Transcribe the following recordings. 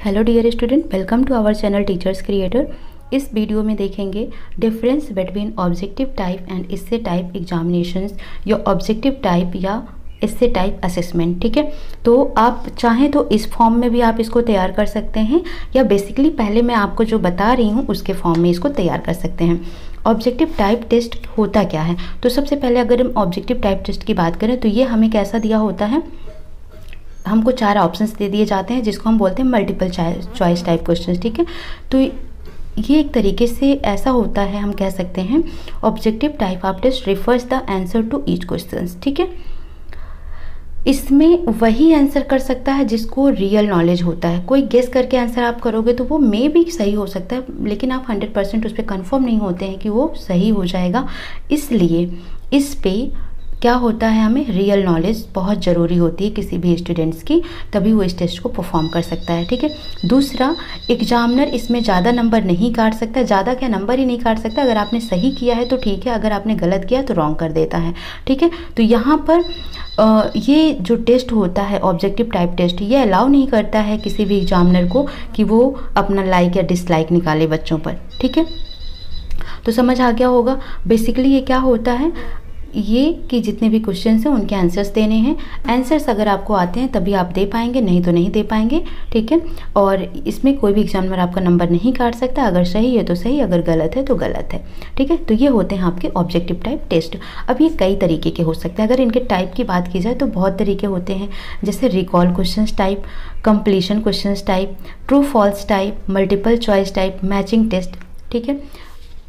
Hello dear student, welcome to our channel teachers creator. इस video में देखेंगे difference between objective type and essay type examinations या objective type या essay type assessment. ठीक है, तो आप चाहें तो इस फॉर्म में भी आप इसको तैयार कर सकते हैं या बेसिकली पहले मैं आपको जो बता रही हूँ उसके फॉर्म में इसको तैयार कर सकते हैं। ऑब्जेक्टिव टाइप टेस्ट होता क्या है, तो सबसे पहले अगर हम ऑब्जेक्टिव टाइप टेस्ट की बात करें तो ये हमें कैसा दिया होता है, हमको 4 ऑप्शंस दे दिए जाते हैं जिसको हम बोलते हैं मल्टीपल चॉइस टाइप क्वेश्चंस। ठीक है, तो ये एक तरीके से ऐसा होता है, हम कह सकते हैं objective type of test refers the answer to each questions. ठीक है, इसमें वही आंसर कर सकता है जिसको रियल नॉलेज होता है। कोई गेस करके आंसर आप करोगे तो वो मे भी सही हो सकता है, लेकिन आप 100% उस पर कन्फर्म नहीं होते हैं कि वो सही हो जाएगा। इसलिए इस पे क्या होता है, हमें रियल नॉलेज बहुत ज़रूरी होती है किसी भी स्टूडेंट्स की, तभी वो इस टेस्ट को परफॉर्म कर सकता है। ठीक है, दूसरा, एग्जामिनर इसमें ज़्यादा नंबर नहीं काट सकता, ज़्यादा क्या नंबर ही नहीं काट सकता। अगर आपने सही किया है तो ठीक है, अगर आपने गलत किया तो रॉन्ग कर देता है। ठीक है, तो यहाँ पर ये जो टेस्ट होता है ऑब्जेक्टिव टाइप टेस्ट, ये अलाउ नहीं करता है किसी भी एग्जामिनर को कि वो अपना लाइक या डिसलाइक निकाले बच्चों पर। ठीक है, तो समझ आ गया होगा। बेसिकली ये क्या होता है, ये कि जितने भी क्वेश्चंस हैं उनके आंसर्स देने हैं। आंसर्स अगर आपको आते हैं तभी आप दे पाएंगे, नहीं तो नहीं दे पाएंगे। ठीक है, और इसमें कोई भी एग्जामिनर आपका नंबर नहीं काट सकता, अगर सही है तो सही, अगर गलत है तो गलत है। ठीक है, तो ये होते हैं आपके ऑब्जेक्टिव टाइप टेस्ट। अब ये कई तरीके के हो सकते हैं, अगर इनके टाइप की बात की जाए तो बहुत तरीके होते हैं, जैसे recall questions type, completion questions type, true false type, multiple choice type, matching test. ठीक है,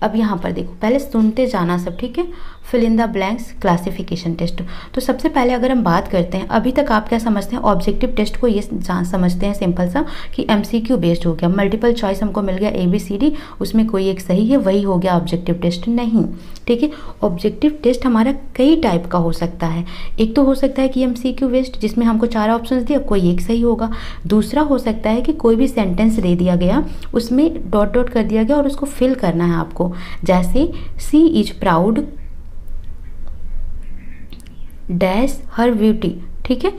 अब यहाँ पर देखो, पहले सुनते जाना सब। ठीक है, fill in the blanks, classification test. तो सबसे पहले अगर हम बात करते हैं, अभी तक आप क्या समझते हैं ऑब्जेक्टिव टेस्ट को, ये समझते हैं सिंपल सा कि एमसीक्यू बेस्ड हो गया, मल्टीपल चॉइस हमको मिल गया ABCD, उसमें कोई एक सही है, वही हो गया ऑब्जेक्टिव टेस्ट। नहीं, ठीक है, ऑब्जेक्टिव टेस्ट हमारा कई टाइप का हो सकता है। एक तो हो सकता है कि MCQ बेस्ड, जिसमें हमको 4 ऑप्शन दिया, कोई एक सही होगा। दूसरा हो सकता है कि कोई भी सेंटेंस दे दिया गया, उसमें डॉट डॉट कर दिया गया और उसको फिल करना है आपको, जैसे she is proud dash her beauty. ठीक है,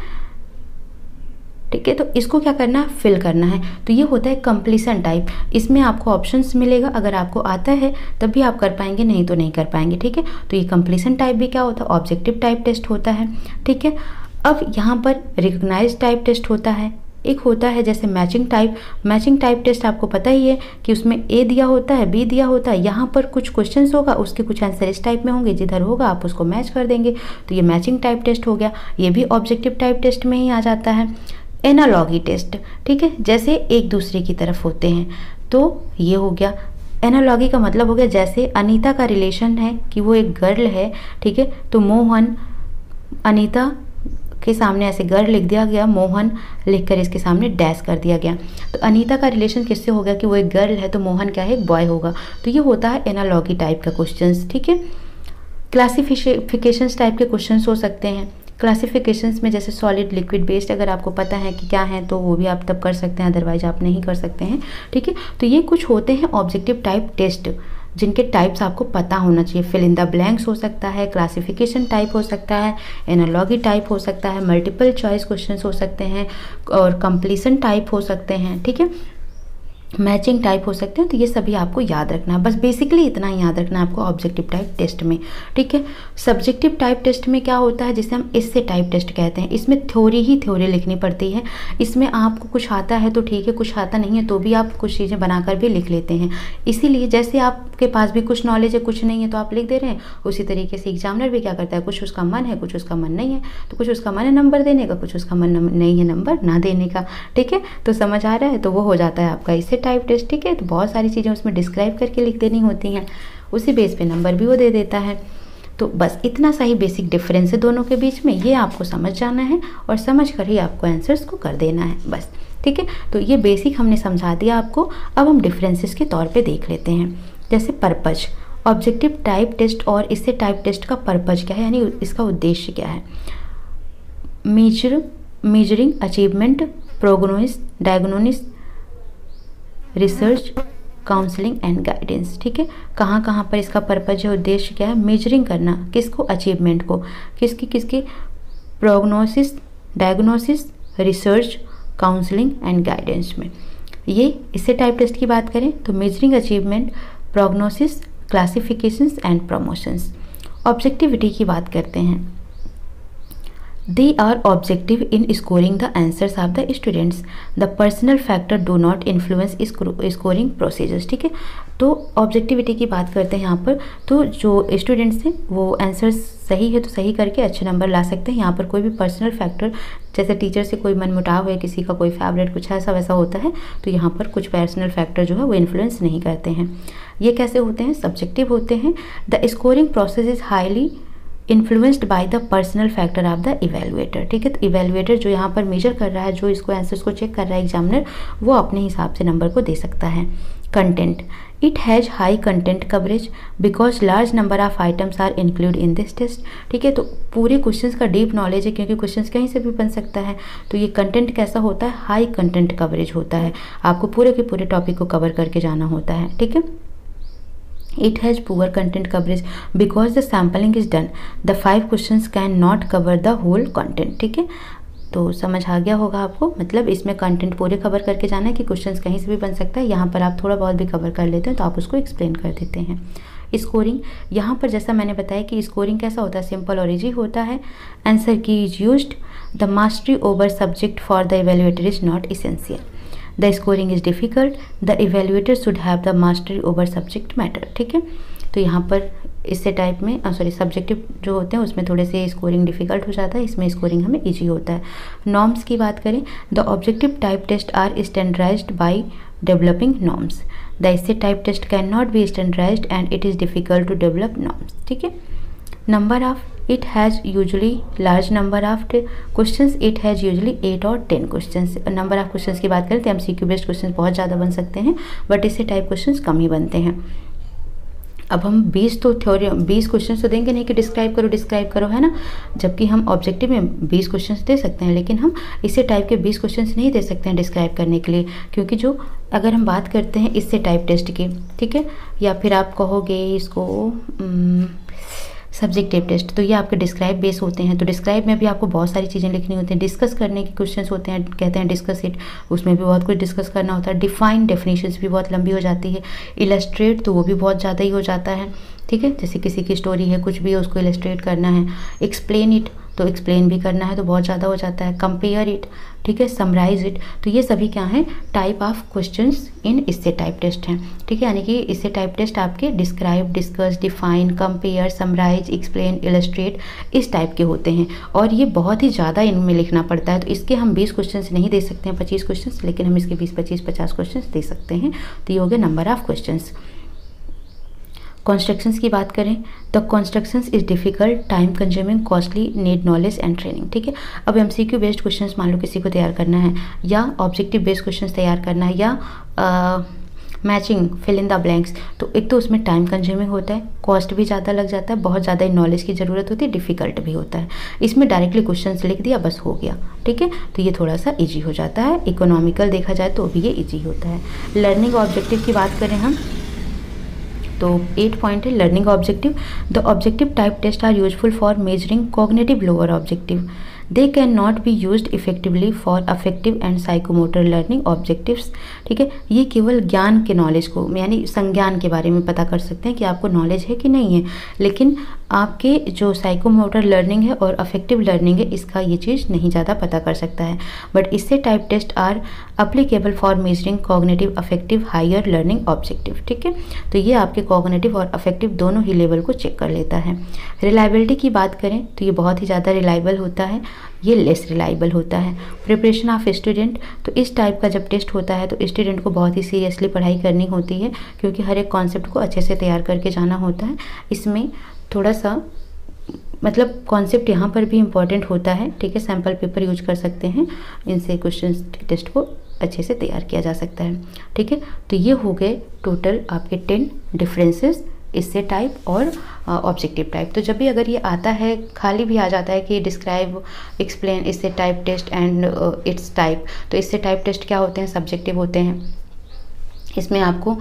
ठीक है, तो इसको क्या करना है, फिल करना है। तो ये होता है कंप्लीशन टाइप। इसमें आपको ऑप्शंस मिलेगा, अगर आपको आता है तब भी आप कर पाएंगे, नहीं तो नहीं कर पाएंगे। ठीक है, तो ये कंप्लीशन टाइप भी क्या होता है, ऑब्जेक्टिव टाइप टेस्ट होता है। ठीक है, अब यहाँ पर रिकॉग्नाइज टाइप टेस्ट होता है, एक होता है जैसे matching type. Matching type test आपको पता ही है कि उसमें A दिया होता है, B दिया होता है, यहाँ पर कुछ क्वेश्चंस होगा, उसके कुछ आंसर इस टाइप में होंगे, जिधर होगा आप उसको मैच कर देंगे, तो ये मैचिंग टाइप टेस्ट हो गया। ये भी ऑब्जेक्टिव टाइप टेस्ट में ही आ जाता है। एनालॉगी टेस्ट, ठीक है, जैसे एक दूसरे की तरफ होते हैं, तो ये हो गया। एनालॉगी का मतलब हो गया, जैसे अनीता का रिलेशन है कि वो एक गर्ल है। ठीक है, तो मोहन अनीता के सामने ऐसे गर्ल लिख दिया गया, मोहन लिखकर इसके सामने डैश कर दिया गया। तो अनीता का रिलेशन किससे हो गया कि वो एक गर्ल है, तो मोहन क्या है, एक बॉय होगा। तो ये होता है एनालॉगी टाइप का क्वेश्चंस। ठीक है, क्लासिफिकेशंस टाइप के क्वेश्चंस हो सकते हैं। क्लासिफिकेशंस में जैसे सॉलिड, लिक्विड, बेस्ड, अगर आपको पता है कि क्या है तो वो भी आप तब कर सकते हैं, अदरवाइज आप नहीं कर सकते हैं। ठीक है, तो ये कुछ होते हैं ऑब्जेक्टिव टाइप टेस्ट, जिनके टाइप्स आपको पता होना चाहिए। फिल इन द ब्लैंक्स हो सकता है, क्लासिफिकेशन टाइप हो सकता है, एनालॉगी टाइप हो सकता है, मल्टीपल चॉइस क्वेश्चंस हो सकते हैं, और कंप्लीशन टाइप हो सकते हैं। ठीक है, मैचिंग टाइप हो सकते हैं। तो ये सभी आपको याद रखना है, बस बेसिकली इतना ही याद रखना है आपको ऑब्जेक्टिव टाइप टेस्ट में। ठीक है, सब्जेक्टिव टाइप टेस्ट में क्या होता है, जिसे हम इससे टाइप टेस्ट कहते हैं। इसमें थ्योरी ही थ्योरी लिखनी पड़ती है। इसमें आपको कुछ आता है तो ठीक है, कुछ आता नहीं है तो भी आप कुछ चीज़ें बनाकर भी लिख लेते हैं। इसीलिए जैसे आपके पास भी कुछ नॉलेज है, कुछ नहीं है तो आप लिख दे रहे हैं, उसी तरीके से एग्जामिनर भी क्या करता है, कुछ उसका मन है, कुछ उसका मन नहीं है, तो कुछ उसका मन है नंबर देने का, कुछ उसका मन नहीं है नंबर ना देने का। ठीक है, तो समझ आ रहा है, तो वो हो जाता है आपका इससे टाइप टेस्ट। ठीक है, तो बहुत सारी चीज़ें उसमें डिस्क्राइब करके लिख देनी होती हैं, उसी बेस पे नंबर भी वो दे देता है। तो बस इतना सा ही बेसिक डिफरेंस है दोनों के बीच में, ये आपको समझ जाना है और समझ कर ही आपको आंसर्स को कर देना है बस। ठीक है, तो ये बेसिक हमने समझा दिया आपको। अब हम डिफरेंसेस के तौर पे देख लेते हैं, जैसे पर्पज। ऑब्जेक्टिव टाइप टेस्ट और इससे टाइप टेस्ट का पर्पज क्या है, यानी इसका उद्देश्य क्या है। Measuring achievement, prognosis, diagnosis, research, counselling and guidance. ठीक है, कहाँ कहाँ पर इसका पर्पज है, उद्देश्य क्या है। मेजरिंग करना, किसको, अचीवमेंट को, किसकी prognosis, diagnosis, research, counselling and guidance में। ये इससे टाइप टेस्ट की बात करें तो measuring achievement, prognosis, classifications and promotions. Objectivity की बात करते हैं, they are objective in scoring the answers of the students, the personal factor do not influence scoring procedures. ठीक है, तो ऑब्जेक्टिविटी की बात करते हैं यहाँ पर, तो जो स्टूडेंट्स हैं वो आंसर्स सही है तो सही करके अच्छे नंबर ला सकते हैं। यहाँ पर कोई भी पर्सनल फैक्टर, जैसे टीचर से कोई मनमुटाव है, किसी का कोई फेवरेट कुछ ऐसा वैसा होता है, तो यहाँ पर कुछ पर्सनल फैक्टर जो है वो इन्फ्लुएंस नहीं करते हैं। ये कैसे होते हैं? सब्जेक्टिव होते हैं। The scoring process is highly influenced by the personal factor of the evaluator. ठीक है, तो इवेलुएटर जो यहाँ पर मेजर कर रहा है, जो इसको आंसर्स को चेक कर रहा है एग्जामिनर, वो अपने हिसाब से नंबर को दे सकता है। Content, it has high content coverage because large number of items are include in this test. ठीक है, तो पूरे क्वेश्चंस का डीप नॉलेज है, क्योंकि क्वेश्चंस कहीं से भी बन सकता है। तो ये कंटेंट कैसा होता है? हाई कंटेंट कवरेज होता है, आपको पूरे के पूरे टॉपिक को कवर करके जाना होता है। ठीक है, it has poor content coverage because the sampling is done, the 5 questions can not cover the whole content। ठीक है, तो समझ आ गया होगा आपको, मतलब इसमें कंटेंट पूरे कवर करके जाना है कि क्वेश्चंस कहीं से भी बन सकता है। यहाँ पर आप थोड़ा बहुत भी कवर कर लेते हैं तो आप उसको एक्सप्लेन कर देते हैं। स्कोरिंग, यहाँ पर जैसा मैंने बताया कि स्कोरिंग कैसा होता है? सिंपल और ईजी होता है। आंसर की is used, the mastery over subject for the evaluator is not essential, the scoring is difficult, the evaluator should have the mastery over subject matter. ठीक है, तो यहाँ पर इससे टाइप में सब्जेक्टिव जो होते हैं उसमें थोड़े से स्कोरिंग डिफ़िकल्ट हो जाता है, इसमें स्कोरिंग हमें इजी होता है। नॉर्म्स की बात करें, the objective type test are standardized by developing norms, the essay type test can not be standardized and it is difficult to develop norms. ठीक है, number of, it has usually large number of questions, it has usually 8 और 10 questions। Number of questions की बात करें तो MCQ based questions बहुत ज़्यादा बन सकते हैं, बट इससे टाइप क्वेश्चंस कम ही बनते हैं। अब हम 20 तो थ्योरी 20 क्वेश्चंस तो देंगे नहीं कि डिस्क्राइब करो, है ना, जबकि हम ऑब्जेक्टिव में 20 क्वेश्चंस दे सकते हैं, लेकिन हम इससे टाइप के 20 क्वेश्चंस नहीं दे सकते हैं डिस्क्राइब करने के लिए, क्योंकि जो अगर हम बात करते हैं इससे टाइप टेस्ट की, ठीक है, या फिर आप कहोगे इसको सब्जेक्टिव टेस्ट, तो ये आपके डिस्क्राइब बेस होते हैं। तो डिस्क्राइब में भी आपको बहुत सारी चीज़ें लिखनी होती हैं, डिस्कस करने के क्वेश्चंस होते हैं, कहते हैं डिस्कस इट, उसमें भी बहुत कुछ डिस्कस करना होता है। डिफाइन डेफिनेशंस भी बहुत लंबी हो जाती है। इलस्ट्रेट तो वो भी बहुत ज़्यादा ही हो जाता है। ठीक है, जैसे किसी की स्टोरी है, कुछ भी है, उसको इलस्ट्रेट करना है। एक्सप्लेन इट, तो एक्सप्लेन भी करना है तो बहुत ज़्यादा हो जाता है। कंपेयर इट, ठीक है, समराइज इट, तो ये सभी क्या हैं? टाइप ऑफ क्वेश्चंस इन इससे टाइप टेस्ट हैं। ठीक है, यानी कि इससे टाइप टेस्ट आपके describe, discuss, define, compare, summarise, explain, illustrate इस टाइप के होते हैं, और ये बहुत ही ज़्यादा इनमें लिखना पड़ता है। तो इसके हम 20 क्वेश्चन नहीं दे सकते हैं, 25 क्वेश्चन, लेकिन हम इसके 20, 25, 50 क्वेश्चन दे सकते हैं। तो ये हो गया नंबर ऑफ क्वेश्चन। कॉन्स्ट्रक्शंस की बात करें तो constructions is difficult, time consuming, costly, need knowledge and training. ठीक है, अब MCQ बेस्ड क्वेश्चंस मान लो किसी को तैयार करना है, या ऑब्जेक्टिव बेस्ड क्वेश्चंस तैयार करना है, या matching, fill in the blanks, तो एक तो उसमें टाइम कंज्यूमिंग होता है, कॉस्ट भी ज़्यादा लग जाता है, बहुत ज़्यादा नॉलेज की ज़रूरत होती है, डिफ़िकल्ट भी होता है। इसमें डायरेक्टली क्वेश्चंस लिख दिया बस हो गया। ठीक है, तो ये थोड़ा सा ईजी हो जाता है। इकोनॉमिकल देखा जाए तो भी ये ईजी होता है। लर्निंग ऑब्जेक्टिव की बात करें हम तो 8 पॉइंट है learning objective. The objective type test are useful for measuring cognitive lower objective, they can not be used effectively for affective and psychomotor learning objectives. ठीक है, ये केवल ज्ञान के नॉलेज को, यानी संज्ञान के बारे में पता कर सकते हैं कि आपको नॉलेज है कि नहीं है, लेकिन आपके जो साइकोमोटर लर्निंग है और अफेक्टिव लर्निंग है इसका ये चीज़ नहीं ज़्यादा पता कर सकता है। But essay type test are applicable for measuring cognitive, affective, higher learning objective. ठीक है, तो ये आपके कॉग्निटिव और अफेक्टिव दोनों ही लेवल को चेक कर लेता है। रिलायबिलिटी की बात करें तो ये बहुत ही ज़्यादा रिलायबल होता है, ये लेस रिलायबल होता है। प्रिपरेशन ऑफ स्टूडेंट, तो इस टाइप का जब टेस्ट होता है तो स्टूडेंट को बहुत ही सीरियसली पढ़ाई करनी होती है, क्योंकि हर एक कॉन्सेप्ट को अच्छे से तैयार करके जाना होता है। इसमें थोड़ा सा मतलब कॉन्सेप्ट यहाँ पर भी इम्पॉर्टेंट होता है। ठीक है, सैम्पल पेपर यूज कर सकते हैं, इनसे क्वेश्चन टेस्ट को अच्छे से तैयार किया जा सकता है। ठीक है, तो ये हो गए टोटल आपके 10 डिफरेंसेस इससे टाइप और ऑब्जेक्टिव टाइप। तो जब भी अगर ये आता है, खाली भी आ जाता है कि describe, explain essay type test and its type, तो इससे टाइप टेस्ट क्या होते हैं? सब्जेक्टिव होते हैं। इसमें आपको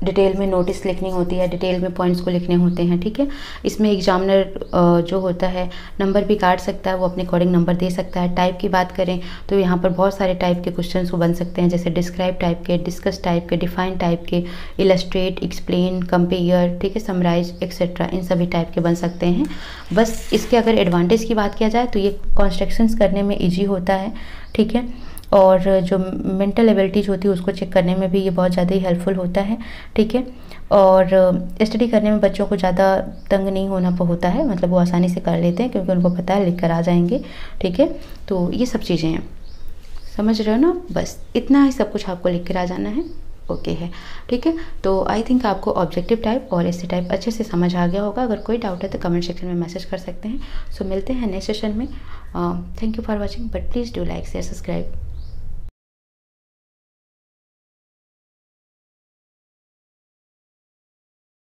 डिटेल में नोटिस लिखनी होती है, डिटेल में पॉइंट्स को लिखने होते हैं, ठीक है। इसमें एग्जामिनर जो होता है नंबर भी काट सकता है, वो अपने अकॉर्डिंग नंबर दे सकता है। टाइप की बात करें तो यहाँ पर बहुत सारे टाइप के क्वेश्चंस को बन सकते हैं, जैसे डिस्क्राइब टाइप के, डिस्कस टाइप के, डिफाइन टाइप के, इलस्ट्रेट, एक्सप्लेन, कंपेयर, ठीक है, समराइज एक्सेट्रा, इन सभी टाइप के बन सकते हैं। बस इसके अगर एडवांटेज की बात किया जाए तो ये कंस्ट्रक्शंस करने में ईजी होता है, ठीक है। और जो मेंटल एबिलिटीज़ होती है उसको चेक करने में भी ये बहुत ज़्यादा ही हेल्पफुल होता है, ठीक है। और स्टडी करने में बच्चों को ज़्यादा तंग नहीं होना होता है, मतलब वो आसानी से कर लेते हैं क्योंकि उनको पता है लिख कर आ जाएंगे, ठीक है। तो ये सब चीज़ें हैं, समझ रहे हो ना। बस इतना ही सब कुछ आपको लिख कर आ जाना है, ओके है, ठीक है। तो आई थिंक आपको ऑब्जेक्टिव टाइप और एसे टाइप अच्छे से समझ आ गया होगा। अगर कोई डाउट है तो कमेंट सेक्शन में मैसेज कर सकते हैं। सो मिलते हैं नेक्स्ट सेशन में। Thank you for watching, but please do like share subscribe.